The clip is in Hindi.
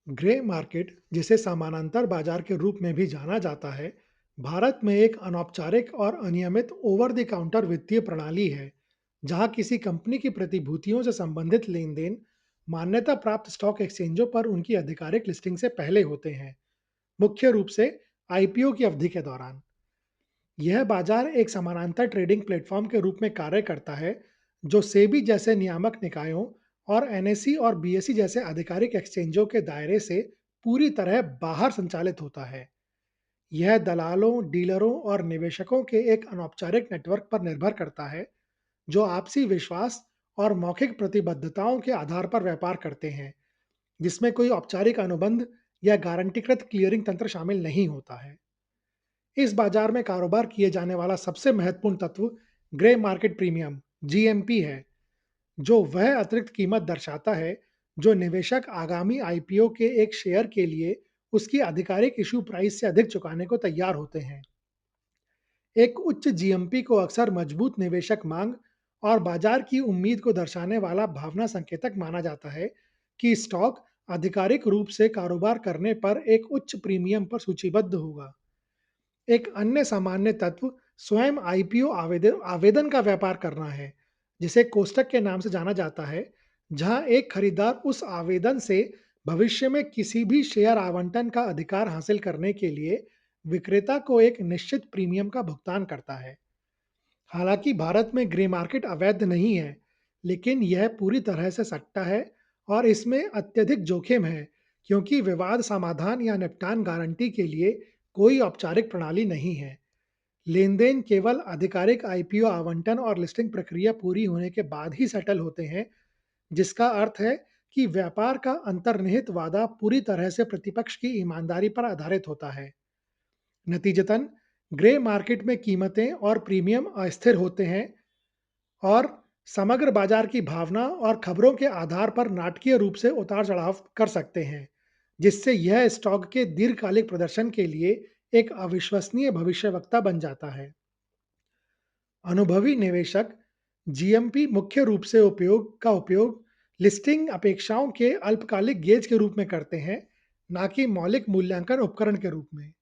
ग्रे मार्केट, जिसे समानांतर बाजार के रूप में भी जाना जाता है, भारत में एक अनौपचारिक और अनियमित ओवर द काउंटर वित्तीय प्रणाली है, जहां किसी कंपनी की प्रतिभूतियों से संबंधित लेन-देन मान्यता प्राप्त स्टॉक एक्सचेंजों पर उनकी आधिकारिक लिस्टिंग से पहले होते हैं, मुख्य रूप से आईपीओ की अवधि के दौरान। यह बाजार एक समानांतर ट्रेडिंग प्लेटफॉर्म के रूप में कार्य करता है, जो सेबी जैसे नियामक निकायों और एनएसई और बीएसई जैसे आधिकारिक एक्सचेंजों के दायरे से पूरी तरह बाहर संचालित होता है। यह दलालों, डीलरों और निवेशकों के एक अनौपचारिक नेटवर्क पर निर्भर करता है, जो आपसी विश्वास और मौखिक प्रतिबद्धताओं के आधार पर व्यापार करते हैं, जिसमें कोई औपचारिक अनुबंध या गारंटीकृत क्लियरिंग तंत्र शामिल नहीं होता है। इस बाजार में कारोबार किए जाने वाला सबसे महत्वपूर्ण तत्व ग्रे मार्केट प्रीमियम जीएमपी है, जो वह अतिरिक्त कीमत दर्शाता है जो निवेशक आगामी आईपीओ के एक शेयर के लिए उसकी आधिकारिक इशू प्राइस से अधिक चुकाने को तैयार होते हैं। एक उच्च जीएमपी को अक्सर मजबूत निवेशक मांग और बाजार की उम्मीद को दर्शाने वाला भावना संकेतक माना जाता है कि स्टॉक आधिकारिक रूप से कारोबार करने पर एक उच्च प्रीमियम पर सूचीबद्ध होगा। एक अन्य सामान्य तत्व स्वयं आईपीओ आवेदन आवेदन का व्यापार करना है, जिसे कोष्ठक के नाम से जाना जाता है, जहां एक खरीदार उस आवेदन से भविष्य में किसी भी शेयर आवंटन का अधिकार हासिल करने के लिए विक्रेता को एक निश्चित प्रीमियम का भुगतान करता है। हालांकि भारत में ग्रे मार्केट अवैध नहीं है, लेकिन यह पूरी तरह से सट्टा है और इसमें अत्यधिक जोखिम है, क्योंकि विवाद समाधान या निपटान गारंटी के लिए कोई औपचारिक प्रणाली नहीं है। लेन-देन केवल आधिकारिक आईपीओ आवंटन और लिस्टिंग प्रक्रिया पूरी होने के बाद ही सेटल होते हैं, जिसका अर्थ है कि व्यापार का अंतर्निहित वादा पूरी तरह से प्रतिपक्ष की ईमानदारी पर आधारित होता है। नतीजतन, ग्रे मार्केट में कीमतें और प्रीमियम अस्थिर होते हैं और समग्र बाजार की भावना और खबरों के आधार पर नाटकीय रूप से उतार-चढ़ाव कर सकते हैं, जिससे यह स्टॉक के दीर्घकालिक प्रदर्शन के लिए एक अविश्वसनीय भविष्यवक्ता बन जाता है। अनुभवी निवेशक जीएमपी मुख्य रूप से उपयोग लिस्टिंग अपेक्षाओं के अल्पकालिक गेज के रूप में करते हैं, ना कि मौलिक मूल्यांकन उपकरण के रूप में।